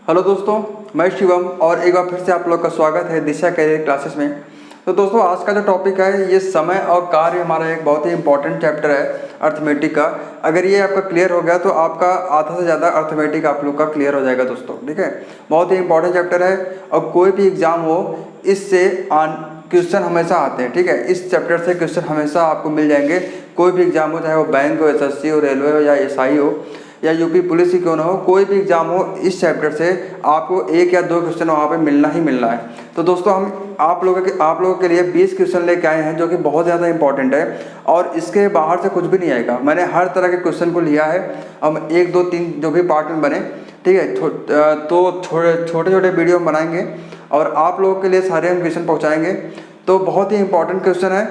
Hello दोस्तों, मैं शिवम और एक बार फिर से आप लोग का स्वागत है दिशा करियर क्लासेस में। तो दोस्तों आज का जो टॉपिक है ये समय और कार्य हमारा एक बहुत ही इंपॉर्टेंट चैप्टर है अर्थमेटिक का। अगर ये आपका क्लियर हो गया तो आपका आधा से ज़्यादा अर्थमेटिक आप लोग का क्लियर हो जाएगा दोस्तों। ठीक है, बहुत ही इंपॉर्टेंट चैप्टर है और कोई भी एग्जाम हो इससे क्वेश्चन हमेशा आते हैं। ठीक है, इस चैप्टर से क्वेश्चन हमेशा आपको मिल जाएंगे। कोई भी एग्जाम हो, चाहे वो बैंक हो, एसएससी हो, रेलवे हो या एसआई हो या यूपी पुलिस ही क्यों ना हो, कोई भी एग्जाम हो इस चैप्टर से आपको एक या दो क्वेश्चन वहाँ पे मिलना ही मिलना है। तो दोस्तों हम आप लोगों के लिए 20 क्वेश्चन लेके आए हैं जो कि बहुत ज़्यादा इंपॉर्टेंट है और इसके बाहर से कुछ भी नहीं आएगा। मैंने हर तरह के क्वेश्चन को लिया है। हम 1, 2, 3 जो भी पार्ट में बने, ठीक है, तो छोटे छोटे वीडियो बनाएंगे और आप लोगों के लिए सारे हम क्वेश्चन पहुँचाएँगे। तो बहुत ही इंपॉर्टेंट क्वेश्चन है,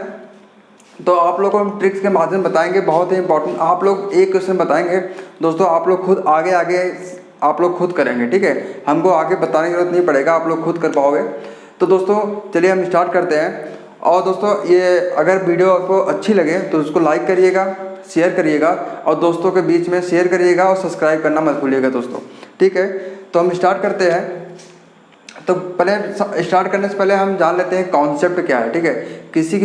तो आप लोगों को हम ट्रिक्स के माध्यम बताएंगे। बहुत ही इंपॉर्टेंट, आप लोग एक क्वेश्चन बताएंगे दोस्तों, आप लोग खुद आगे आप लोग खुद करेंगे। ठीक है, हमको आगे बताने की जरूरत नहीं पड़ेगा, आप लोग खुद कर पाओगे। तो दोस्तों चलिए हम स्टार्ट करते हैं। और दोस्तों ये अगर वीडियो आपको अच्छी लगे तो उसको लाइक करिएगा, शेयर करिएगा और दोस्तों के बीच में शेयर करिएगा और सब्सक्राइब करना मत भूलिएगा दोस्तों। ठीक है, तो हम स्टार्ट करते हैं। तो पहले स्टार्ट करने से पहले हम जान लेते हैं कॉन्सेप्ट क्या है। ठीक है, किसी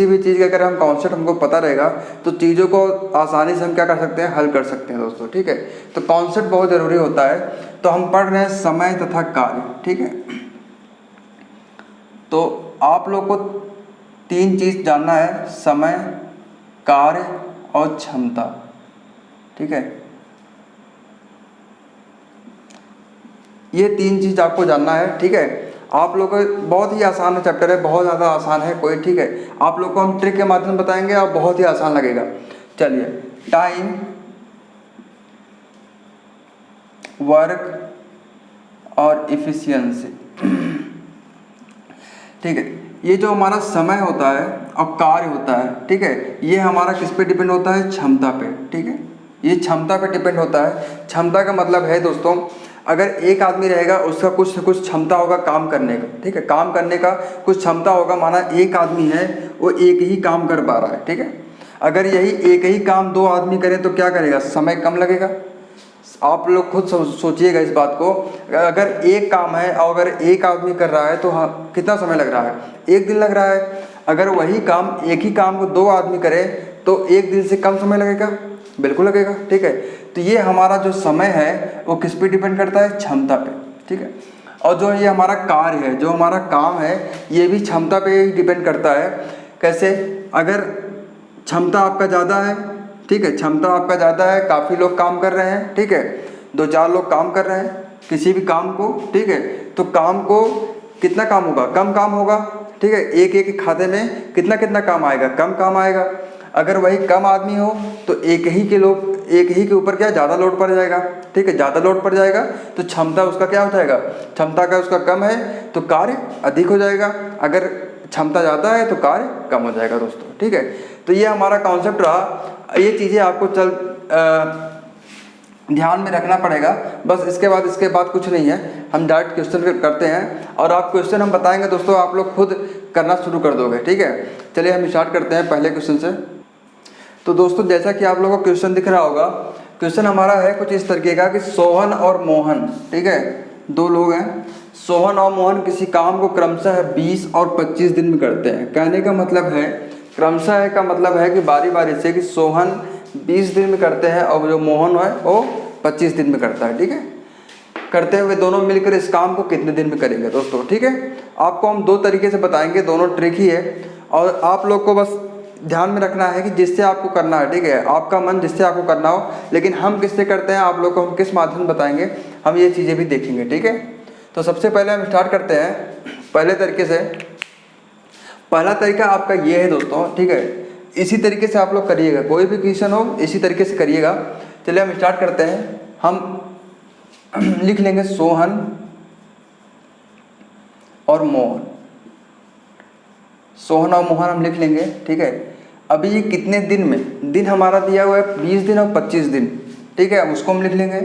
भी चीज़ का अगर हम कॉन्सेप्ट हमको पता रहेगा तो चीज़ों को आसानी से हम क्या कर सकते हैं, हल कर सकते हैं दोस्तों। ठीक है, तो कॉन्सेप्ट बहुत ज़रूरी होता है। तो हम पढ़ रहे हैं समय तथा कार्य। ठीक है, तो आप लोग को 3 चीज़ जानना है, समय, कार्य और क्षमता। ठीक है, ये 3 चीज़ आपको जानना है। ठीक है, आप लोग को बहुत ही आसान चैप्टर है, बहुत ज़्यादा आसान है कोई। ठीक है, आप लोग को हम ट्रिक के माध्यम बताएंगे और बहुत ही आसान लगेगा। चलिए, टाइम, वर्क और इफिशियंसी। ठीक है, ये जो हमारा समय होता है और कार्य होता है, ठीक है, ये हमारा किस पे डिपेंड होता है, क्षमता पे। ठीक है, ये क्षमता पे डिपेंड होता है। क्षमता का मतलब है दोस्तों, अगर एक आदमी रहेगा उसका कुछ न कुछ क्षमता होगा काम करने का। ठीक है, काम करने का कुछ क्षमता होगा। माना एक आदमी है वो एक ही काम कर पा रहा है। ठीक है, अगर यही एक ही काम 2 आदमी करें तो क्या करेगा, समय कम लगेगा। आप लोग खुद सोचिएगा इस बात को। अगर एक काम है और अगर एक आदमी कर रहा है तो हाँ कितना समय लग रहा है, 1 दिन लग रहा है। अगर वही काम एक ही काम को 2 आदमी करें तो 1 दिन से कम समय लगेगा, बिल्कुल लगेगा। ठीक है, तो ये हमारा जो समय है वो किस पे डिपेंड करता है, क्षमता पे। ठीक है, और जो ये हमारा कार्य है, जो हमारा काम है, ये भी क्षमता पे ही डिपेंड करता है। कैसे, अगर क्षमता आपका ज़्यादा है, ठीक है, क्षमता आपका ज़्यादा है, काफ़ी लोग काम कर रहे हैं, ठीक है, 2-4 लोग काम कर रहे हैं किसी भी काम को, ठीक है, तो काम को कितना काम होगा, कम काम होगा। ठीक है, एक खाते में कितना काम आएगा, कम काम आएगा। अगर वही कम आदमी हो तो एक ही के ऊपर क्या ज़्यादा लोड पड़ जाएगा। ठीक है, ज़्यादा लोड पड़ जाएगा तो क्षमता उसका क्या हो जाएगा, क्षमता का उसका कम है तो कार्य अधिक हो जाएगा। अगर क्षमता ज़्यादा है तो कार्य कम हो जाएगा दोस्तों। ठीक है, तो ये हमारा कॉन्सेप्ट रहा। ये चीज़ें आपको ध्यान में रखना पड़ेगा बस। इसके बाद कुछ नहीं है, हम डायरेक्ट क्वेश्चन करते हैं और आप क्वेश्चन हम बताएंगे दोस्तों, आप लोग खुद करना शुरू कर दोगे। ठीक है, चलिए हम स्टार्ट करते हैं पहले क्वेश्चन से। तो दोस्तों जैसा कि आप लोगों को क्वेश्चन दिख रहा होगा, क्वेश्चन हमारा है कुछ इस तरीके का कि सोहन और मोहन, ठीक है, 2 लोग हैं, सोहन और मोहन किसी काम को क्रमशः 20 और 25 दिन में करते हैं। कहने का मतलब है, क्रमशः का मतलब है कि बारी बारी से, कि सोहन 20 दिन में करते हैं और जो मोहन है वो 25 दिन में करता है। ठीक है, करते हुए दोनों मिलकर इस काम को कितने दिन में करेंगे दोस्तों। ठीक है, आपको हम 2 तरीके से बताएंगे, दोनों ट्रिक ही है और आप लोग को बस ध्यान में रखना है कि जिससे आपको करना है। ठीक है, आपका मन जिससे आपको करना हो, लेकिन हम किससे करते हैं, आप लोग को हम किस माध्यम बताएंगे, हम ये चीज़ें भी देखेंगे। ठीक है, तो सबसे पहले हम स्टार्ट करते हैं पहले तरीके से। पहला तरीका आपका ये है दोस्तों, ठीक है, इसी तरीके से आप लोग करिएगा, कोई भी क्वेश्चन हो इसी तरीके से करिएगा। चलिए हम स्टार्ट करते हैं। हम लिख लेंगे सोहन और मोहन, सोहन और मोहन हम लिख लेंगे। ठीक है, अभी ये कितने दिन में, दिन हमारा दिया हुआ है 20 दिन और 25 दिन। ठीक है, उसको हम लिख लेंगे,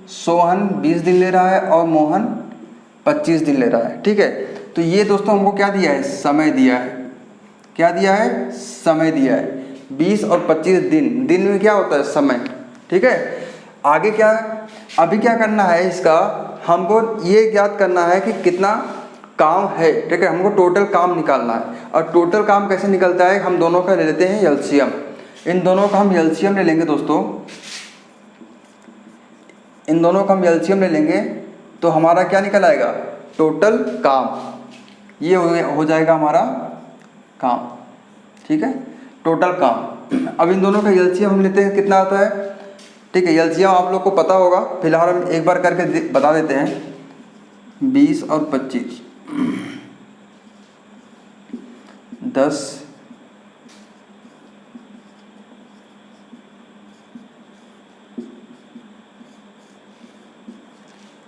सोहन 20 दिन ले रहा है और मोहन 25 दिन ले रहा है। ठीक है, तो ये दोस्तों हमको क्या दिया है, समय दिया है। क्या दिया है, समय दिया है। 20 और 25 दिन, दिन में क्या होता है, समय। ठीक है, आगे क्या है, अभी क्या करना है इसका, हमको ये ज्ञात करना है कि कितना काम है, ठीक है। हमको टोटल काम निकालना है। और टोटल काम कैसे निकलता है, हम दोनों का ले लेते हैं एलसीएम। इन दोनों का हम एलसीएम ले लेंगे दोस्तों, इन दोनों का हम एलसीएम ले लेंगे तो हमारा क्या निकल आएगा, टोटल काम। ये हो जाएगा हमारा काम, ठीक है, टोटल काम। अब इन दोनों का एलसीएम हम लेते हैं, कितना आता है, ठीक है। एलसीएम आप लोग को पता होगा, फिलहाल हम एक बार करके बता देते हैं। 20 और 25, 10,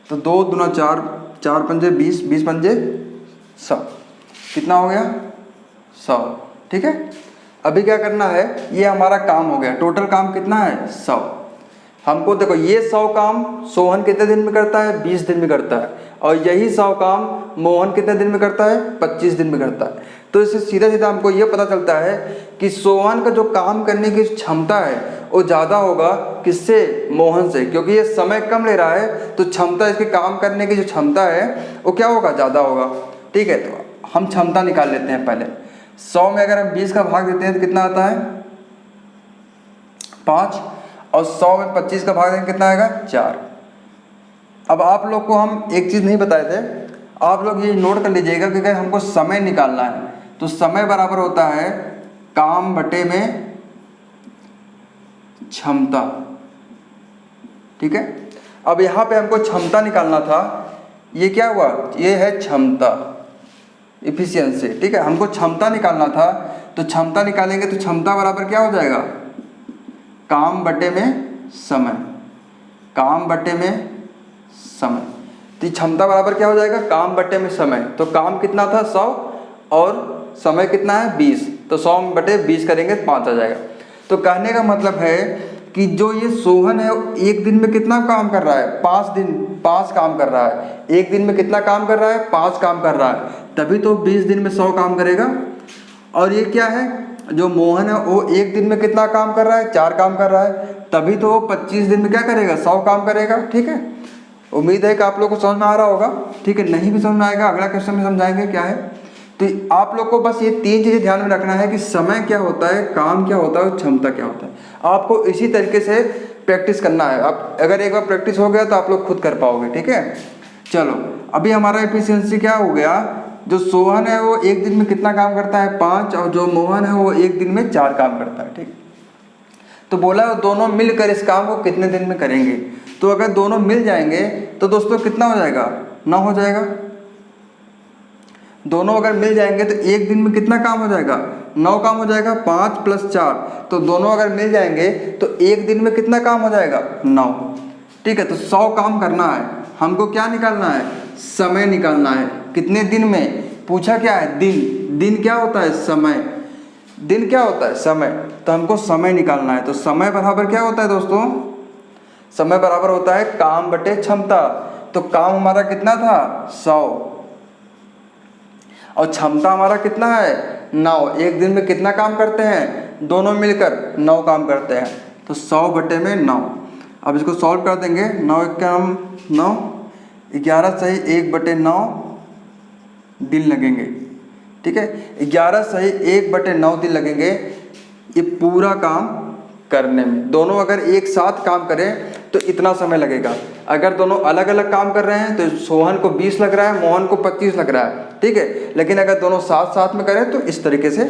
2 दूना 4, 4 पंजे 20, 20 पंजे 100, कितना हो गया 100, ठीक है। अभी क्या करना है, ये हमारा काम हो गया, टोटल काम कितना है 100। हमको देखो ये 100 काम सोहन कितने दिन में करता है, 20 दिन में करता है, और यही 100 काम मोहन कितने दिन में करता है, 25 दिन में करता है। तो इससे सीधा सीधा हमको ये पता चलता है कि सोहन का जो काम करने की क्षमता है वो ज़्यादा होगा किससे, मोहन से, क्योंकि ये समय कम ले रहा है तो क्षमता, इसके काम करने की जो क्षमता है वो क्या होगा, ज़्यादा होगा, ठीक है। तो हम क्षमता निकाल लेते हैं पहले। 100 में अगर हम 20 का भाग देते हैं तो कितना आता है 5, और 100 में 25 का भाग देंगे कितना आएगा 4। अब आप लोग को हम एक चीज़ नहीं बताए थे, आप लोग ये नोट कर लीजिएगा कि अगर हमको समय निकालना है तो समय बराबर होता है काम बटे में क्षमता, ठीक है। अब यहाँ पे हमको क्षमता निकालना था, ये क्या हुआ, ये है क्षमता, इफिशियंसी, ठीक है। हमको क्षमता निकालना था तो क्षमता निकालेंगे तो क्षमता बराबर क्या हो जाएगा, काम बटे में समय, काम बटे में समय। तो क्षमता बराबर क्या हो जाएगा, काम बटे में समय। तो काम कितना था 100 और समय कितना है 20, तो 100 बटे 20 करेंगे तो 5 आ जाएगा। तो कहने का मतलब है कि जो ये सोहन है एक दिन में कितना काम कर रहा है, 5 काम कर रहा है। एक दिन में कितना काम कर रहा है, 5 काम कर रहा है, तभी तो 20 दिन में 100 काम करेगा। और ये क्या है, जो मोहन है वो एक दिन में कितना काम कर रहा है, 4 काम कर रहा है, तभी तो वो 25 दिन में क्या करेगा, 100 काम करेगा, ठीक है। उम्मीद है कि आप लोग को समझ में आ रहा होगा, ठीक है। नहीं भी समझ में आएगा अगला क्वेश्चन में समझाएंगे क्या है। तो आप लोग को बस ये 3 चीज़ें ध्यान में रखना है कि समय क्या होता है, काम क्या होता है और क्षमता क्या होता है। आपको इसी तरीके से प्रैक्टिस करना है। आप अगर एक बार प्रैक्टिस हो गया तो आप लोग खुद कर पाओगे, ठीक है। चलो अभी हमारा एफिशिएंसी क्या हो गया, जो सोहन है वो एक दिन में कितना काम करता है 5, और जो मोहन है वो एक दिन में 4 काम करता है, ठीक। तो बोला दोनों मिलकर इस काम को कितने दिन में करेंगे। तो अगर दोनों मिल जाएंगे तो दोस्तों कितना हो जाएगा, 9 हो जाएगा। दोनों अगर मिल जाएंगे तो एक दिन में कितना काम हो जाएगा, 9 काम हो जाएगा, 5 + 4। तो दोनों अगर मिल जाएंगे तो एक दिन में कितना काम हो जाएगा 9, ठीक है। तो 100 काम करना है, हमको क्या निकालना है, समय निकालना है। कितने दिन में, पूछा क्या है, दिन। दिन क्या होता है, समय। दिन क्या होता है, समय। तो हमको समय निकालना है। तो समय बराबर क्या होता है दोस्तों, समय बराबर होता है काम बटे क्षमता। तो काम हमारा कितना था 100, और क्षमता हमारा कितना है 9। एक दिन में कितना काम करते हैं, दोनों मिलकर 9 काम करते हैं। तो 100 बटे में 9। अब इसको सॉल्व कर देंगे, 9 एकम 9, 11 सही 1 बटे 9 दिन लगेंगे, ठीक है। 11 सही 1 बटे 9 दिन लगेंगे ये पूरा काम करने में। दोनों अगर एक साथ काम करें तो इतना समय लगेगा। अगर दोनों अलग अलग काम कर रहे हैं तो सोहन को 20 लग रहा है, मोहन को 25 लग रहा है, ठीक है। लेकिन अगर दोनों साथ साथ में करें तो इस तरीके से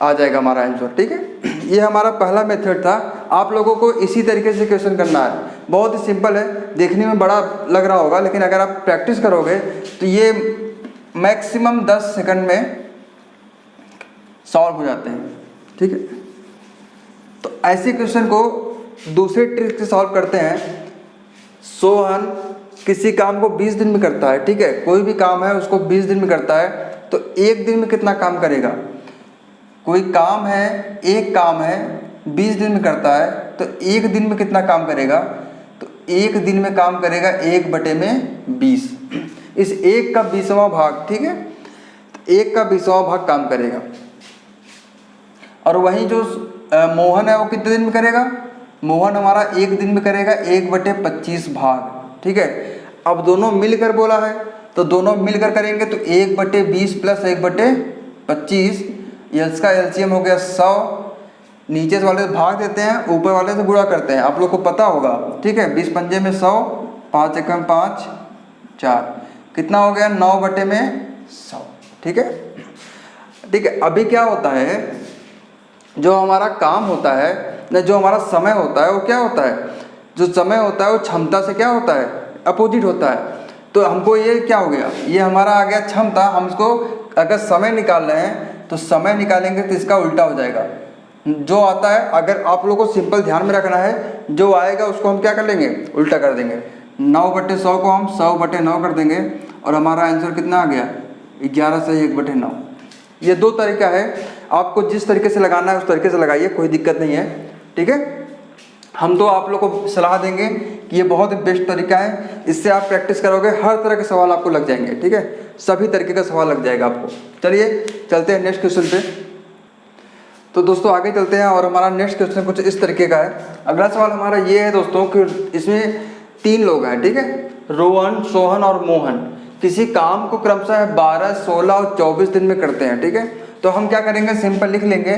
आ जाएगा हमारा आंसर, ठीक है। ये हमारा पहला मेथड था। आप लोगों को इसी तरीके से क्वेश्चन करना है, बहुत ही सिंपल है, देखने में बड़ा लग रहा होगा, लेकिन अगर आप प्रैक्टिस करोगे तो ये मैक्सिमम 10 सेकंड में सॉल्व हो जाते हैं, ठीक है। तो ऐसे क्वेश्चन को दूसरे ट्रिक से सॉल्व करते हैं। सोहन किसी काम को 20 दिन में करता है, ठीक है। कोई भी काम है उसको 20 दिन में करता है, तो एक दिन में कितना काम करेगा। कोई काम है, एक काम है 20 दिन में करता है, तो एक दिन में कितना काम करेगा, तो एक दिन में काम करेगा 1 बटे में 20। इस 1 का 20वां भाग, ठीक है, तो 1 का 20वां भाग काम करेगा। और वहीं जो मोहन है वो कितने दिन में करेगा, मोहन हमारा एक दिन में करेगा 1/25 भाग, ठीक है। अब दोनों मिलकर बोला है तो दोनों मिलकर करेंगे तो 1/20 प्लस 1/25, इसका एलसीएम हो गया 100। नीचे वाले से भाग देते हैं, ऊपर वाले से गुणा करते हैं, आप लोग को पता होगा, ठीक है। 20 पंजे में 100, 5 एकम 5, 4, कितना हो गया 9/100, ठीक है। ठीक है, अभी क्या होता है, जो हमारा काम होता है ना, जो हमारा समय होता है वो क्या होता है, जो समय होता है वो क्षमता से क्या होता है, अपोजिट होता है। तो हमको ये क्या हो गया, ये हमारा आ गया क्षमता। हम इसको अगर समय निकाल रहे हैं तो समय निकालेंगे तो इसका उल्टा हो जाएगा। जो आता है, अगर आप लोगों को सिंपल ध्यान में रखना है, जो आएगा उसको हम क्या कर लेंगे, उल्टा कर देंगे। 9/100 को हम 100/9 कर देंगे और हमारा आंसर कितना आ गया, 11 से 1/9। ये दो तरीका है, आपको जिस तरीके से लगाना है उस तरीके से लगाइए, कोई दिक्कत नहीं है, ठीक है। हम तो आप लोग को सलाह देंगे कि ये बहुत ही बेस्ट तरीका है, इससे आप प्रैक्टिस करोगे हर तरह के सवाल आपको लग जाएंगे, ठीक है। सभी तरीके का सवाल लग जाएगा आपको। चलिए चलते हैं नेक्स्ट क्वेश्चन पे। तो दोस्तों आगे चलते हैं और हमारा नेक्स्ट क्वेश्चन कुछ इस तरीके का है। अगला सवाल हमारा ये है दोस्तों कि इसमें 3 लोग हैं, ठीक है, रोहन, सोहन और मोहन। किसी काम को क्रमशः 12, 16 और 24 दिन में करते हैं, ठीक है। तो हम क्या करेंगे, सिंपल लिख लेंगे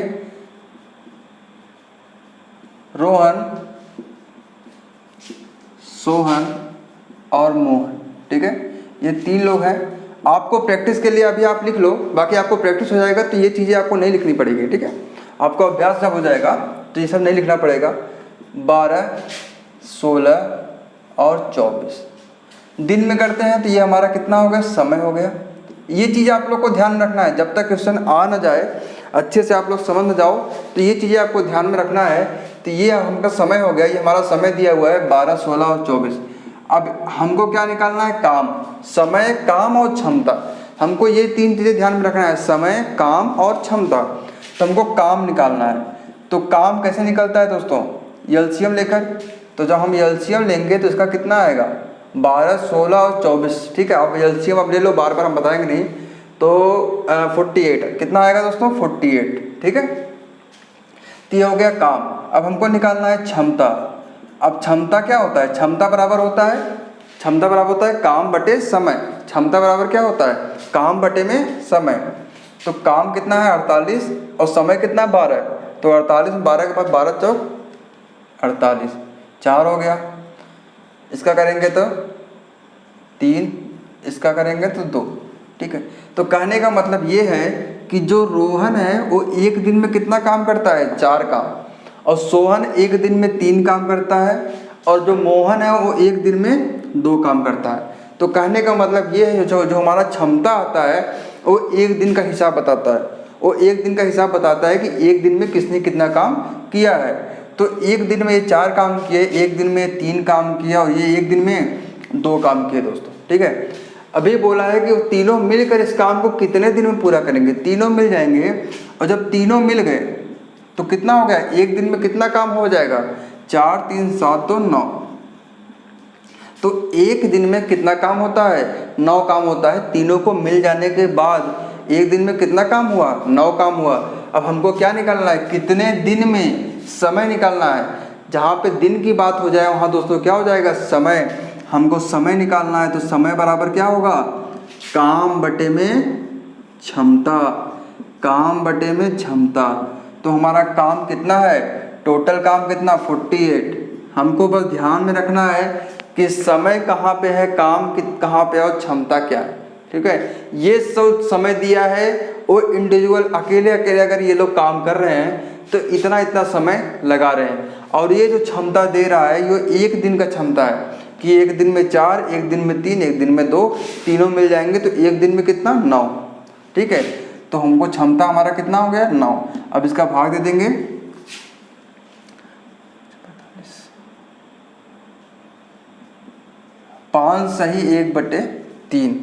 रोहन, सोहन और मोहन, ठीक है। ये 3 लोग हैं। आपको प्रैक्टिस के लिए अभी आप लिख लो, बाकी आपको प्रैक्टिस हो जाएगा तो ये चीज़ें आपको नहीं लिखनी पड़ेगी, ठीक है। आपको अभ्यास जब हो जाएगा तो ये सब नहीं लिखना पड़ेगा। 12, 16 और 24 दिन में करते हैं तो ये हमारा कितना हो गया, समय हो गया। ये चीज़ आप लोग को ध्यान रखना है, जब तक क्वेश्चन आ ना जाए, अच्छे से आप लोग समझ न जाओ तो ये चीज़ें आपको ध्यान में रखना है। तो ये हमका समय हो गया, ये हमारा समय दिया हुआ है 12, 16 और 24। अब हमको क्या निकालना है, काम, समय, काम और क्षमता। हमको ये 3 चीज़ें ध्यान में रखना है, समय, काम और क्षमता। तो हमको काम निकालना है। तो काम कैसे निकलता है दोस्तों, एलसीएम लेकर। तो जब हम एलसीएम लेंगे तो इसका कितना आएगा, 12, 16 और 24, ठीक है। अब एलसीएम अब ले लो, बार बार हम बताएंगे नहीं। तो 48 कितना आएगा दोस्तों, 48, ठीक है। तो ये हो गया काम। अब हमको निकालना है क्षमता। अब क्षमता क्या होता है, क्षमता बराबर होता है काम बटे समय। क्षमता बराबर क्या होता है, काम बटे में समय। तो काम कितना है 48 और समय कितना है 12। तो 48 में 12 के बाद 12 चौक 48, 4 हो गया। इसका करेंगे तो 3, इसका करेंगे तो 2, ठीक है। तो कहने का मतलब ये है कि जो रोहन है वो एक दिन में कितना काम करता है, 4 काम, और सोहन एक दिन में 3 काम करता है, और जो मोहन है वो एक दिन में 2 काम करता है। तो कहने का मतलब ये है, जो हमारा क्षमता आता है वो एक दिन का हिसाब बताता है। वो एक दिन का हिसाब बताता है कि एक दिन में किसने कितना काम किया है। तो एक दिन में ये 4 काम किए, एक दिन में 3 काम किया, और ये एक दिन में 2 काम किए दोस्तों, ठीक है। अभी बोला है कि तीनों मिलकर इस काम को कितने दिन में पूरा करेंगे। तीनों मिल जाएंगे, और जब तीनों मिल गए तो कितना हो गया, एक दिन में कितना काम हो जाएगा, 4, 3, 7, 2, 9। तो एक दिन में कितना काम होता है, 9 काम होता है। तीनों को मिल जाने के बाद एक दिन में कितना काम हुआ, 9 काम हुआ। अब हमको क्या निकालना है, कितने दिन में समय निकालना है। जहाँ पे दिन की बात हो जाए वहाँ दोस्तों क्या हो जाएगा, समय। हमको समय निकालना है तो समय बराबर क्या होगा, काम बटे में क्षमता। काम बटे में क्षमता। तो हमारा काम कितना है, टोटल काम कितना, 48। हमको बस ध्यान में रखना है कि समय कहाँ पे है, काम कहाँ पे है और क्षमता क्या है, ठीक है। ये सब समय दिया है, वो इंडिविजुअल अकेले अगर ये लोग काम कर रहे हैं तो इतना समय लगा रहे हैं। और ये जो क्षमता दे रहा है ये एक दिन का क्षमता है कि एक दिन में 4, एक दिन में 3, एक दिन में 2, तीनों मिल जाएंगे तो एक दिन में कितना, 9, ठीक है। तो हमको क्षमता हमारा कितना हो गया, 9। अब इसका भाग दे देंगे, 5 सही 1/3,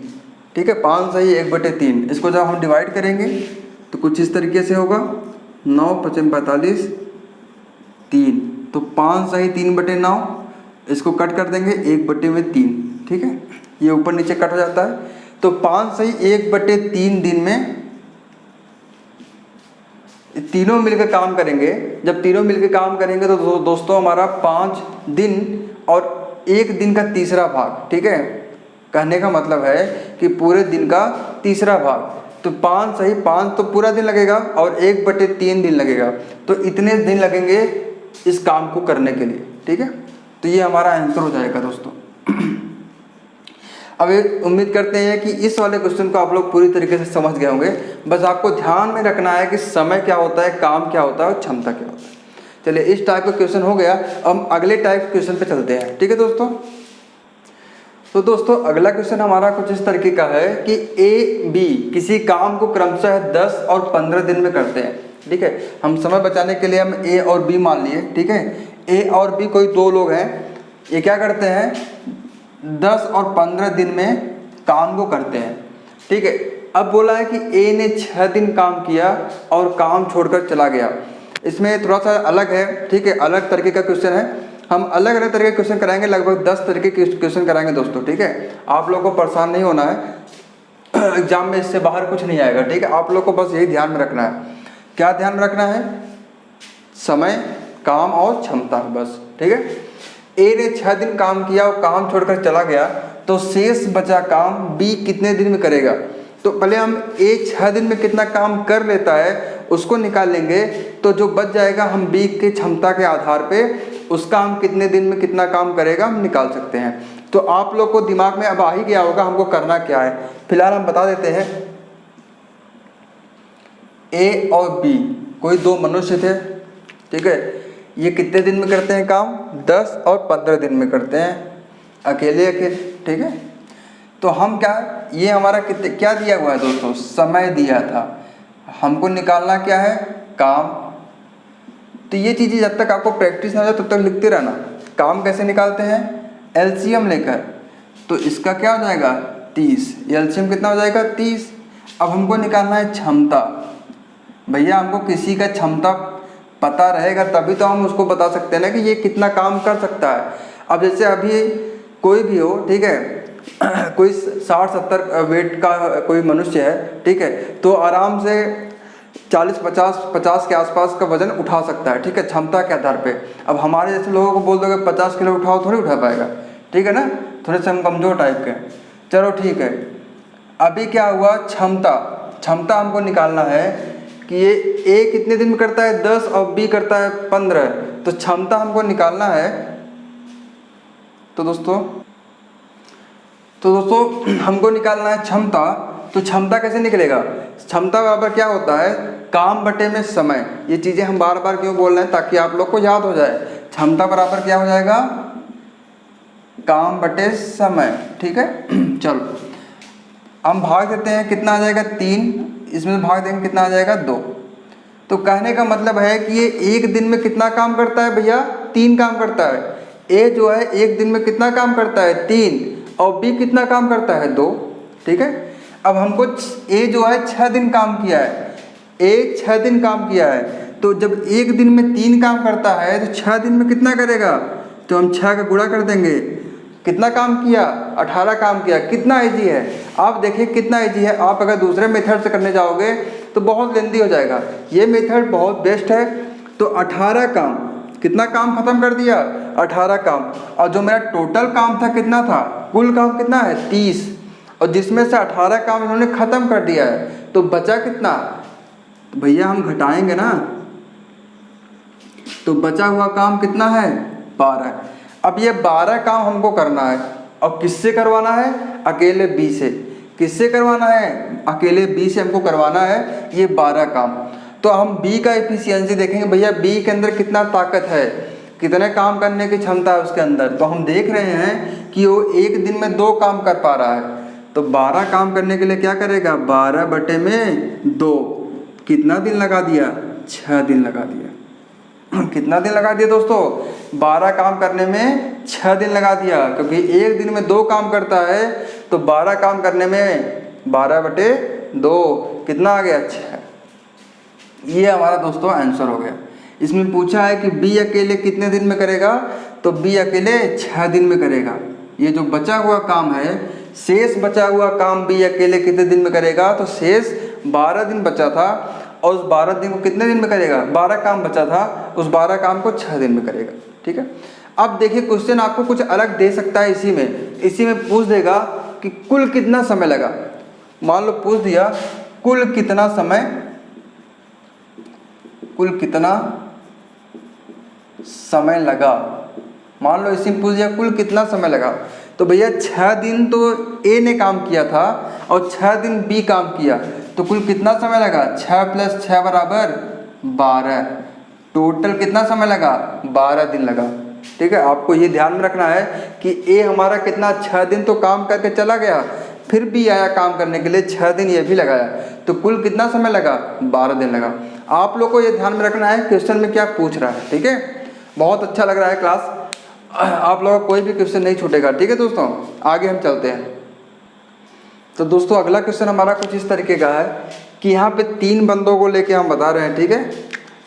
ठीक है। 5 सही 1/3। इसको जब हम डिवाइड करेंगे तो कुछ इस तरीके से होगा, 9, 5, 45, 3। तो 5 सही 3/9। इसको कट कर देंगे 1/3, ठीक है। ये ऊपर नीचे कट हो जाता है। तो 5 सही 1/3 दिन में तीनों मिलकर काम करेंगे, जब तीनों मिलकर काम करेंगे तो दोस्तों हमारा 5 दिन और 1 दिन का तीसरा भाग, ठीक है, कहने का मतलब है कि पूरे दिन का तीसरा भाग, तो 5 सही 5 तो पूरा दिन लगेगा और 1/3 दिन लगेगा, तो इतने दिन लगेंगे इस काम को करने के लिए, ठीक है। तो ये हमारा आंसर हो जाएगा दोस्तों। अब उम्मीद करते हैं कि इस वाले क्वेश्चन को आप लोग पूरी तरीके से समझ गए होंगे। बस आपको ध्यान में रखना है कि समय क्या होता है, काम क्या होता है और क्षमता क्या होता है। चलिए, इस टाइप का क्वेश्चन हो गया। हम अगले टाइप क्वेश्चन पे चलते हैं, ठीक है दोस्तों। तो दोस्तों अगला क्वेश्चन हमारा कुछ इस तरीके का है कि ए बी किसी काम को क्रमशः 10 और 15 दिन में करते हैं, ठीक है। हम समय बचाने के लिए हम ए और बी मान लिए, ठीक है। ए और बी कोई 2 लोग हैं, ये क्या करते हैं 10 और 15 दिन में काम को करते हैं, ठीक है। अब बोला है कि ए ने 6 दिन काम किया और काम छोड़कर चला गया। इसमें थोड़ा सा अलग है, ठीक है, अलग तरीके का क्वेश्चन है। हम अलग अलग तरीके के क्वेश्चन कराएंगे, लगभग 10 तरीके के क्वेश्चन कराएंगे दोस्तों, ठीक है। आप लोगों को परेशान नहीं होना है, एग्जाम में इससे बाहर कुछ नहीं आएगा, ठीक है। आप लोग को बस यही ध्यान में रखना है। क्या ध्यान में रखना है? समय, काम और क्षमता, बस, ठीक है। ए ने 6 दिन काम किया और काम छोड़कर चला गया, तो शेष बचा काम बी कितने दिन में करेगा? तो पहले हम ए 6 दिन में कितना काम कर लेता है उसको निकाल लेंगे, तो जो बच जाएगा हम बी की क्षमता के आधार पे उसका हम कितने दिन में कितना काम करेगा हम निकाल सकते हैं। तो आप लोग को दिमाग में अब आ ही गया होगा हमको करना क्या है। फिलहाल हम बता देते हैं। ए और बी कोई 2 मनुष्य थे, ठीक है। ये कितने दिन में करते हैं काम? 10 और 15 दिन में करते हैं, अकेले अकेले, ठीक है। तो हम क्या, ये हमारा क्या दिया हुआ है दोस्तों? समय दिया था। हमको निकालना क्या है? काम। तो ये चीज़ें जब तक आपको प्रैक्टिस ना हो जाए तब तक लिखते रहना। काम कैसे निकालते हैं? एलसीएम लेकर। तो इसका क्या हो जाएगा? 30। एलसीएम कितना हो जाएगा? 30। अब हमको निकालना है क्षमता। भैया हमको किसी का क्षमता पता रहेगा तभी तो हम उसको बता सकते हैं ना कि ये कितना काम कर सकता है। अब जैसे अभी कोई भी हो, ठीक है, कोई 60-70 वेट का कोई मनुष्य है, ठीक है, तो आराम से 40-50 के आसपास का वजन उठा सकता है, ठीक है, क्षमता के आधार पे। अब हमारे जैसे लोगों को बोल दोगे 50 किलो उठाओ, थोड़ी उठा पाएगा, ठीक है ना, थोड़े से हम कमज़ोर टाइप के। चलो ठीक है, अभी क्या हुआ? क्षमता हमको निकालना है कि ये ए कितने दिन में करता है? 10 और बी करता है 15। तो क्षमता हमको निकालना है। तो दोस्तों हमको निकालना है क्षमता। तो क्षमता कैसे निकलेगा? क्षमता बराबर क्या होता है? काम बटे में समय। ये चीज़ें हम बार बार क्यों बोल रहे हैं? ताकि आप लोग को याद हो जाए। क्षमता बराबर क्या हो जाएगा? काम बटे समय, ठीक है। चलो हम भाग देते हैं, कितना आ जाएगा? 3। इसमें भाग देंगे, कितना आ जाएगा? 2। तो कहने का मतलब है कि ये 1 दिन में कितना काम करता है भैया? 3 काम करता है। ए जो है 1 दिन में कितना काम करता है? 3। और बी कितना काम करता है? 2, ठीक है। अब हमको ए जो है 6 दिन काम किया है, ए 6 दिन काम किया है, तो जब 1 दिन में 3 काम करता है तो 6 दिन में कितना करेगा? तो हम 6 का गुणा कर देंगे। कितना काम किया? 18 काम किया। कितना ईजी है, आप देखिए कितना ईजी है। आप अगर दूसरे मेथड से करने जाओगे तो बहुत लेंदी हो जाएगा। ये मेथड बहुत बेस्ट है। तो 18 काम, कितना काम खत्म कर दिया? 18 काम। और जो मेरा टोटल काम था कितना था? कुल काम कितना है? 30। और जिसमें से 18 काम इन्होंने खत्म कर दिया है, तो बचा कितना? तो भैया हम घटाएंगे ना, तो बचा हुआ काम कितना है? 12। अब ये 12 काम हमको करना है। और किससे करवाना है? अकेले बी से। किससे करवाना है? अकेले बी से हमको करवाना है ये 12 काम। तो हम बी का एफिशिएंसी देखेंगे, भैया बी के अंदर कितना ताकत है, कितने काम करने की क्षमता है उसके अंदर। तो हम देख रहे हैं कि वो 1 दिन में 2 काम कर पा रहा है। तो 12 काम करने के लिए क्या करेगा? 12 बटे में 2। कितना दिन लगा दिया? 6 दिन लगा दिया। कितना दिन लगा दिया दोस्तों? 12 काम करने में 6 दिन लगा दिया, क्योंकि 1 दिन में 2 काम करता है। तो 12 काम करने में 12 बटे 2 कितना आ गया? 6। ये हमारा दोस्तों आंसर हो गया। इसमें पूछा है कि बी अकेले कितने दिन में करेगा? तो बी अकेले 6 दिन में करेगा। ये जो बचा हुआ काम है, शेष बचा हुआ काम बी अकेले कितने दिन में करेगा? तो शेष 12 दिन बचा था और उस 12 दिन को कितने दिन में करेगा, 12 काम बचा था उस 12 काम को 6 दिन में करेगा। ठीक है, अब देखिए क्वेश्चन आपको कुछ अलग दे सकता है, इसी में पूछ देगा कि कुल कितना समय लगा। मान लो पूछ दिया कुल कितना समय लगा, मान लो इसी में पूछ दिया कुल कितना समय लगा, तो भैया 6 दिन तो ए ने काम किया था और 6 दिन बी काम किया, तो कुल कितना समय लगा, 6 + 6 = 12, टोटल कितना समय लगा, 12 दिन लगा। ठीक है, आपको ये ध्यान में रखना है कि ए हमारा कितना 6 दिन तो काम करके चला गया, फिर भी आया काम करने के लिए 6 दिन ये भी लगाया, तो कुल कितना समय लगा, 12 दिन लगा। आप लोग को ये ध्यान में रखना है क्वेश्चन में क्या पूछ रहा है। ठीक है, बहुत अच्छा लग रहा है क्लास, आप लोगों का कोई भी क्वेश्चन नहीं छूटेगा। ठीक है दोस्तों, आगे हम चलते हैं। तो दोस्तों अगला क्वेश्चन हमारा कुछ इस तरीके का है कि यहाँ पे 3 बंदों को लेके हम बता रहे हैं। ठीक है,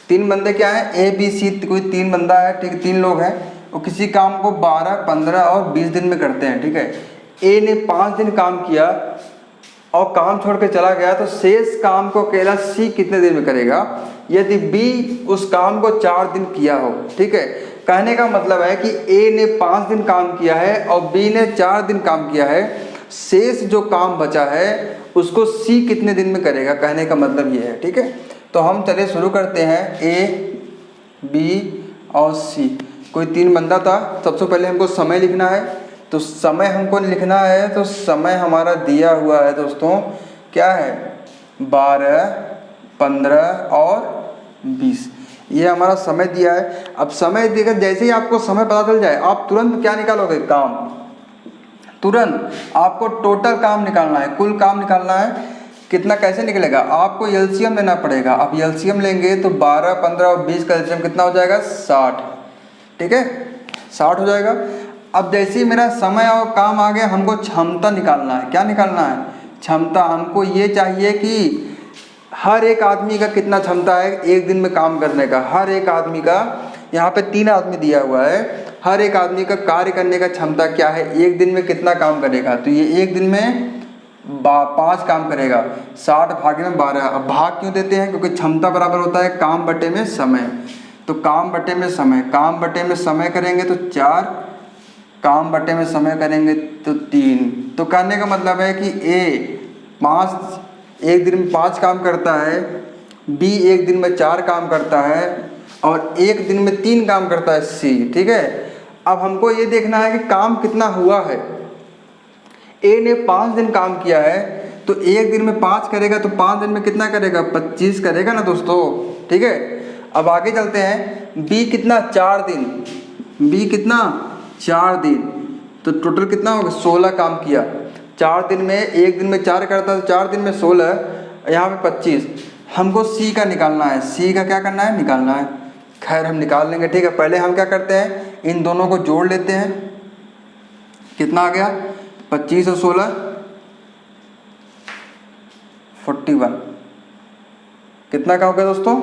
3 बंदे क्या हैं, ए बी सी, कोई 3 बंदा है। ठीक है, 3 लोग हैं और किसी काम को 12, 15 और 20 दिन में करते हैं। ठीक है, ए ने 5 दिन काम किया और काम छोड़ के चला गया, तो शेष काम को अकेला सी कितने दिन में करेगा यदि बी उस काम को 4 दिन किया हो। ठीक है, कहने का मतलब है कि ए ने 5 दिन काम किया है और बी ने 4 दिन काम किया है, शेष जो काम बचा है उसको सी कितने दिन में करेगा, कहने का मतलब ये है। ठीक है, तो हम चलिए शुरू करते हैं, ए बी और सी, कोई 3 बंदा था। सबसे पहले हमको समय लिखना है, तो समय हमको लिखना है, तो समय हमारा दिया हुआ है दोस्तों, क्या है, 12, 15 और 20, ये हमारा समय दिया है। अब समय देकर जैसे ही आपको समय पता चल जाए, आप तुरंत क्या निकालोगे, काम, तुरंत आपको टोटल काम निकालना है, कुल काम निकालना है। कितना कैसे निकलेगा, आपको एलसीएम लेना पड़ेगा। अब एलसीएम लेंगे तो 12, 15 और 20 का एलसीएम कितना हो जाएगा, 60। ठीक है, 60 हो जाएगा। अब जैसे ही मेरा समय और काम आ गया, हमको क्षमता निकालना है। क्या निकालना है, क्षमता। हमको ये चाहिए कि हर एक आदमी का कितना क्षमता है एक दिन में काम करने का, हर एक आदमी का, यहाँ पे 3 आदमी दिया हुआ है, हर एक आदमी का कार्य करने का क्षमता क्या है, एक दिन में कितना काम करेगा। तो ये एक दिन में 5 काम करेगा, 60 भागे में 12। अब भाग क्यों देते हैं, क्योंकि क्षमता बराबर होता है काम बटे में समय। तो काम बटे में समय, काम बटे में समय करेंगे तो 4, काम बटे में समय करेंगे तो 3। तो कहने का मतलब है कि ए 5 एक दिन में 5 काम करता है, बी एक दिन में 4 काम करता है और एक दिन में 3 काम करता है सी। ठीक है, अब हमको ये देखना है कि काम कितना हुआ है। ए ने 5 दिन काम किया है, तो एक दिन में 5 करेगा तो 5 दिन में कितना करेगा, 25 करेगा ना दोस्तों। ठीक है, अब आगे चलते हैं, बी कितना, 4 दिन, बी कितना, 4 दिन, तो टोटल कितना होगा, 16 काम किया। 4 दिन में, एक दिन में 4 करता है तो 4 दिन में 16, यहाँ पे 25। हमको सी का निकालना है, सी का क्या करना है, निकालना है। खैर हम निकाल लेंगे। ठीक है, पहले हम क्या करते हैं, इन दोनों को जोड़ लेते हैं। कितना आ गया, 25 और 16, 41। कितना का हो गया दोस्तों,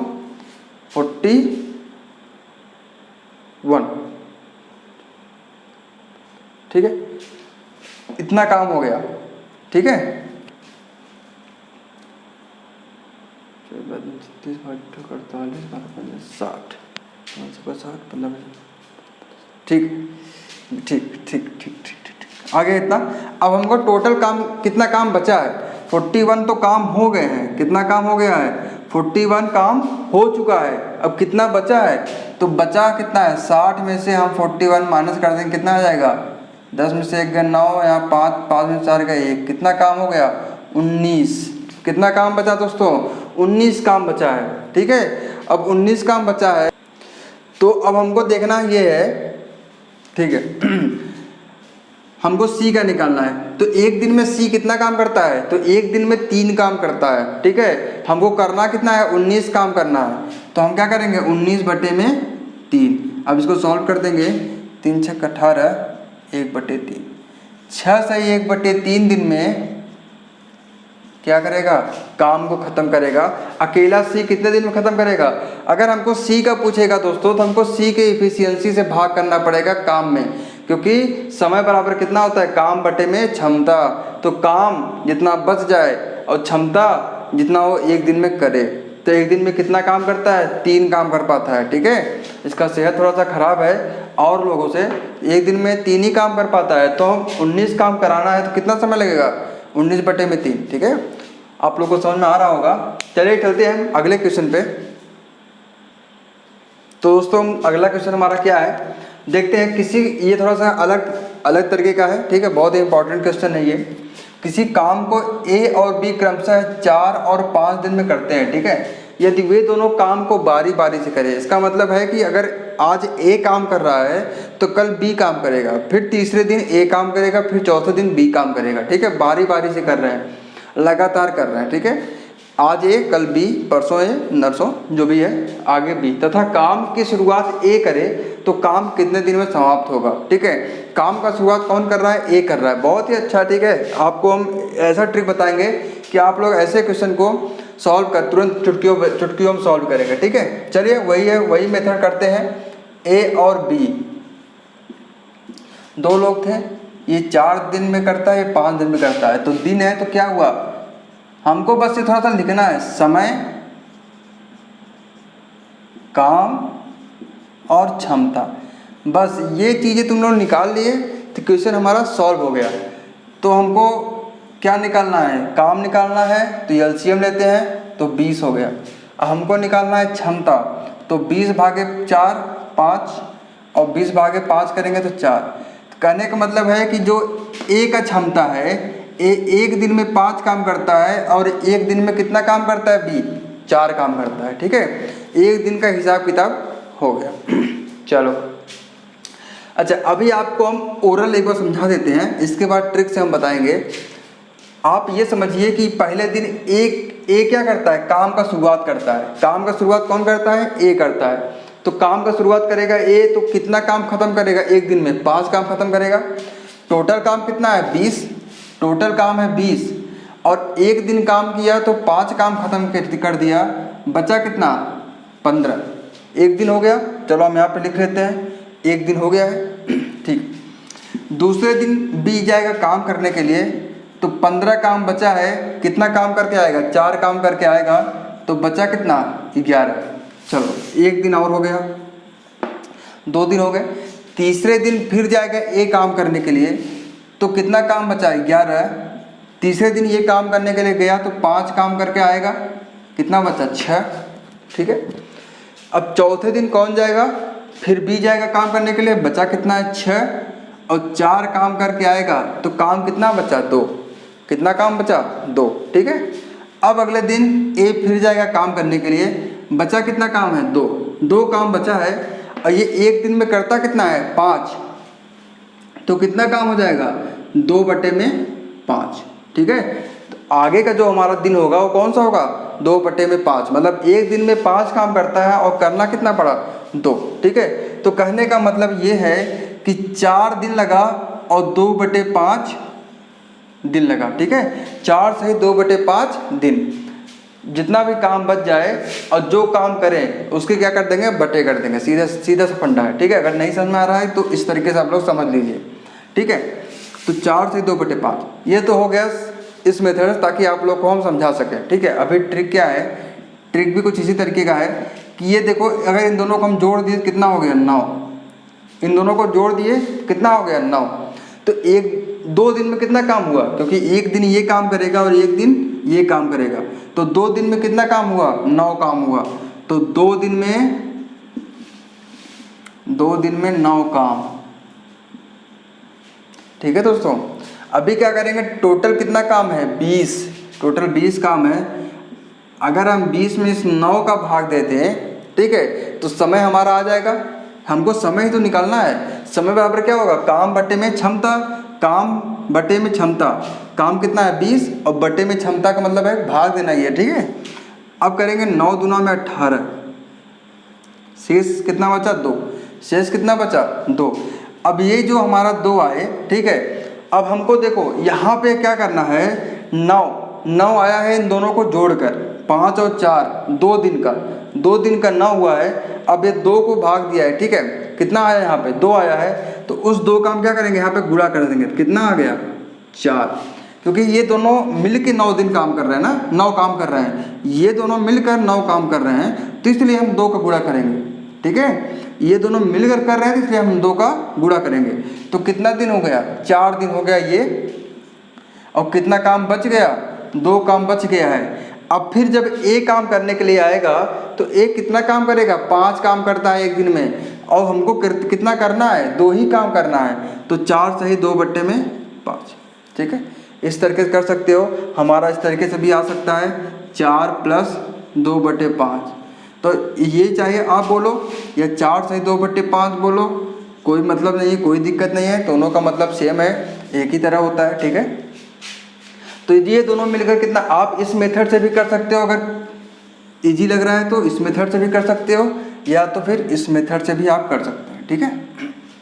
41। ठीक है, इतना काम हो गया। ठीक है, 36, 48, 60, 15। ठीक ठीक ठीक ठीक ठीक ठीक, आगे इतना। अब हमको टोटल काम, कितना काम बचा है, 41 तो काम हो गए हैं। कितना काम हो गया है, 41 काम हो चुका है। अब कितना बचा है, तो बचा कितना है, 60 में से हम 41 माइनस कर देंगे, कितना आ जाएगा, 10 में से 1 गया 9, यहाँ 5 में 4 गया 1, कितना काम हो गया, 19। कितना काम बचा दोस्तों, 19 काम बचा है। ठीक है, अब 19 काम बचा है, तो अब हमको देखना ये है। ठीक है, हमको सी का निकालना है। तो एक दिन में सी कितना काम करता है, तो एक दिन में 3 काम करता है। ठीक है, हमको करना कितना है, 19 काम करना है। तो हम क्या करेंगे, 19 बटे में 3। अब इसको सॉल्व कर देंगे, 3 × 6 = 18, 1/3, 6 सही 1/3 दिन में क्या करेगा, काम को खत्म करेगा। अकेला सी कितने दिन में खत्म करेगा। अगर हमको सी का पूछेगा दोस्तों, तो हमको सी के इफिशियंसी से भाग करना पड़ेगा काम में, क्योंकि समय बराबर कितना होता है, काम बटे में क्षमता। तो काम जितना बच जाए और क्षमता जितना वो एक दिन में करे। तो एक दिन में कितना काम करता है, 3 काम कर पाता है। ठीक है, इसका सेहत थोड़ा सा खराब है और लोगों से, एक दिन में 3 ही काम कर पाता है। तो 19 काम कराना है तो कितना समय लगेगा, 19/3। ठीक है, आप लोग को समझ में आ रहा होगा। चलिए चलते हैं अगले क्वेश्चन पे। तो दोस्तों अगला क्वेश्चन हमारा क्या है, देखते हैं। ये थोड़ा सा अलग तरीके का है। ठीक है, बहुत ही इंपॉर्टेंट क्वेश्चन है ये। किसी काम को ए और बी क्रमशः 4 और 5 दिन में करते हैं। ठीक है, यदि वे दोनों काम को बारी बारी से करें, इसका मतलब है कि अगर आज ए काम कर रहा है तो कल बी काम करेगा, फिर तीसरे दिन ए काम करेगा, फिर चौथे दिन बी काम करेगा। ठीक है, बारी बारी से कर रहे हैं, लगातार कर रहे हैं। ठीक है, आज ए, कल बी, परसों ए, नरसों जो भी है आगे बी, तथा काम की शुरुआत ए करे तो काम कितने दिन में समाप्त होगा। ठीक है, काम का शुरुआत कौन कर रहा है, ए कर रहा है। बहुत ही अच्छा। ठीक है, आपको हम ऐसा ट्रिक बताएंगे कि आप लोग ऐसे क्वेश्चन को सॉल्व कर तुरंत चुटकियों में सॉल्व करेंगे। ठीक है, चलिए वही मेथड करते हैं। ए और बी 2 लोग थे, ये 4 दिन में करता है, ये 5 दिन में करता है। तो दिन है तो क्या हुआ, हमको बस ये थोड़ा सा लिखना है, समय, काम और क्षमता। बस ये चीज़ें तुम लोग निकाल लिए तो क्वेश्चन हमारा सॉल्व हो गया। तो हमको क्या निकालना है, काम निकालना है तो एलसीएम लेते हैं तो 20 हो गया। अब हमको निकालना है क्षमता, तो 20/4 5, और 20/5 करेंगे तो 4। कहने का मतलब है कि जो ए का क्षमता है, एक दिन में 5 काम करता है और एक दिन में कितना काम करता है, बी 4 काम करता है। ठीक है, एक दिन का हिसाब किताब हो गया। चलो अच्छा, अभी आपको हम ओरल एक बार समझा देते हैं, इसके बाद ट्रिक से हम बताएंगे। आप ये समझिए कि पहले दिन ए क्या करता है, काम का शुरुआत करता है। काम का शुरुआत कौन करता है, ए करता है। तो काम का शुरुआत करेगा ए, तो कितना काम खत्म करेगा एक दिन में, 5 काम खत्म करेगा। टोटल काम कितना है, 20। टोटल काम है 20 और एक दिन काम किया तो 5 काम खत्म कर दिया, बचा कितना, 15। एक दिन हो गया। चलो हम यहाँ पे लिख लेते हैं, एक दिन हो गया है। ठीक, दूसरे दिन बी जाएगा काम करने के लिए, तो 15 काम बचा है, कितना काम करके आएगा, 4 काम करके आएगा, तो बचा कितना, 11। चलो एक दिन और हो गया, 2 दिन हो गए। तीसरे दिन फिर जाएगा ए काम करने के लिए, तो कितना काम बचा, 11। तीसरे दिन ये काम करने के लिए गया तो 5 काम करके आएगा, कितना बचा, 6। ठीक है, अब चौथे दिन कौन जाएगा, फिर बी जाएगा काम करने के लिए, बचा कितना है, 6, और 4 काम करके आएगा तो काम कितना बचा, 2। कितना काम बचा, 2। ठीक है, अब अगले दिन ए फिर जाएगा काम करने के लिए, बचा कितना काम है, 2 काम बचा है, और ये एक दिन में करता कितना है, 5। तो कितना काम हो जाएगा, 2/5। ठीक है, तो आगे का जो हमारा दिन होगा वो कौन सा होगा, 2/5। मतलब एक दिन में 5 काम करता है और करना कितना पड़ा, 2। ठीक है, तो कहने का मतलब ये है कि 4 दिन लगा और 2/5 दिन लगा। ठीक है, 4 से 2/5 दिन। जितना भी काम बच जाए और जो काम करें उसके क्या कर देंगे, बटे कर देंगे। सीधा सा फंडा है। ठीक है, अगर नहीं समझ में आ रहा है तो इस तरीके से आप लोग समझ लीजिए। ठीक है, तो 4 से 2/5 ये तो हो गया इस मेथड, ताकि आप लोग को हम समझा सकें। ठीक है, अभी ट्रिक क्या है, ट्रिक भी कुछ इसी तरीके का है कि ये देखो, अगर इन दोनों को हम जोड़ दिए कितना हो गया, 9। इन दोनों को जोड़ दिए कितना हो गया, 9। तो 2 दिन में कितना काम हुआ, क्योंकि एक दिन ये काम करेगा और एक दिन ये काम करेगा, तो 2 दिन में कितना काम हुआ, 9 काम हुआ। तो 2 दिन में 9 काम। ठीक है दोस्तों, अभी क्या करेंगे, टोटल कितना काम है, 20। टोटल 20 काम है। अगर हम 20 में इस 9 का भाग देते हैं, ठीक है, तो समय हमारा आ जाएगा। हमको समय ही तो निकालना है। समय बराबर क्या होगा, काम बटे में क्षमता। काम बटे में क्षमता, काम कितना है, 20, और बटे में क्षमता का मतलब है भाग देना ही है। ठीक है, अब करेंगे 9 दूना में 18, शेष कितना बचा, 2। शेष कितना बचा, 2। अब ये जो हमारा 2 आए, ठीक है, अब हमको देखो यहाँ पे क्या करना है, 9 आया है, इन दोनों को जोड़कर 5 और 4 2 दिन का 9 हुआ है। अब ये 2 को भाग दिया है। ठीक है, कितना आया, यहाँ पे 2 आया है, तो उस 2 का हम क्या करेंगे, यहाँ पे गुणा कर देंगे, कितना आ गया, 4। क्योंकि ये दोनों मिल के 9 दिन काम कर रहे हैं ना, 9 काम कर रहे हैं, ये दोनों मिलकर 9 काम कर रहे हैं, तो इसलिए हम 2 का गुणा करेंगे। ठीक है, ये दोनों मिलकर कर रहे हैं, इसलिए हम 2 का गुणा करेंगे। तो कितना दिन हो गया, 4 दिन हो गया ये, और कितना काम बच गया, 2 काम बच गया है। अब फिर जब ए काम करने के लिए आएगा तो ए कितना काम करेगा, 5 काम करता है एक दिन में, और हमको कितना करना है, 2 ही काम करना है, तो 4 सही 2/5। ठीक है, इस तरीके से कर सकते हो। हमारा इस तरीके से भी आ सकता है 4 + 2/5। तो ये चाहे आप बोलो या 4 सही 2/5 बोलो, कोई मतलब नहीं है, कोई दिक्कत नहीं है, दोनों का मतलब सेम है, एक ही तरह होता है। ठीक है, तो ये दोनों मिलकर कितना, आप इस मेथड से भी कर सकते हो, अगर इजी लग रहा है तो इस मेथड से भी कर सकते हो, या तो फिर इस मेथड से भी आप कर सकते हैं। ठीक है,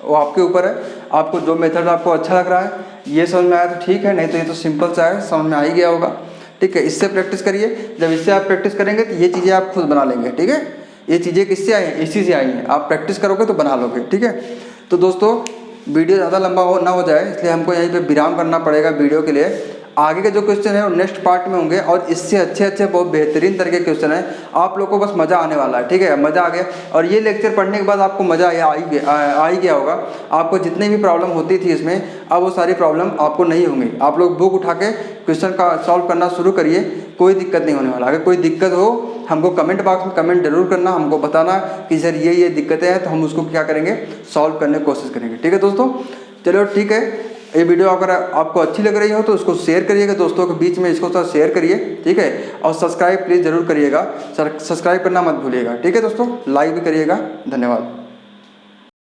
वो आपके ऊपर है, आपको जो मेथड आपको अच्छा लग रहा है। ये समझ में आया तो ठीक है, नहीं तो ये तो सिंपल सा है, समझ में आ ही गया होगा। ठीक है, इससे प्रैक्टिस करिए, जब इससे आप प्रैक्टिस करेंगे तो ये चीज़ें आप खुद बना लेंगे। ठीक है, ये चीज़ें किससे आई हैं, इसी से आई हैं, आप प्रैक्टिस करोगे तो बना लोगे। ठीक है, तो दोस्तों वीडियो ज़्यादा लंबा ना हो जाए, इसलिए हमको यहीं पे विराम करना पड़ेगा वीडियो के लिए। आगे के जो क्वेश्चन है वो नेक्स्ट पार्ट में होंगे, और इससे अच्छे बहुत बेहतरीन तरह के क्वेश्चन है, आप लोगों को बस मज़ा आने वाला है। ठीक है, मज़ा आ गया, और ये लेक्चर पढ़ने के बाद आपको मज़ा आ ही गया होगा। आपको जितनी भी प्रॉब्लम होती थी इसमें, अब वो सारी प्रॉब्लम आपको नहीं होंगी। आप लोग बुक उठा के क्वेश्चन का सॉल्व करना शुरू करिए, कोई दिक्कत नहीं होने वाला। अगर कोई दिक्कत हो हमको कमेंट बॉक्स में कमेंट जरूर करना, हमको बताना कि सर ये दिक्कतें हैं, तो हम उसको क्या करेंगे, सॉल्व करने की कोशिश करेंगे। ठीक है दोस्तों, चलो ठीक है, ये वीडियो अगर आपको अच्छी लग रही हो तो उसको शेयर करिएगा, दोस्तों के बीच में इसको साथ शेयर करिए। ठीक है, और सब्सक्राइब प्लीज़ ज़रूर करिएगा, सब्सक्राइब करना मत भूलिएगा। ठीक है दोस्तों, लाइक भी करिएगा। धन्यवाद।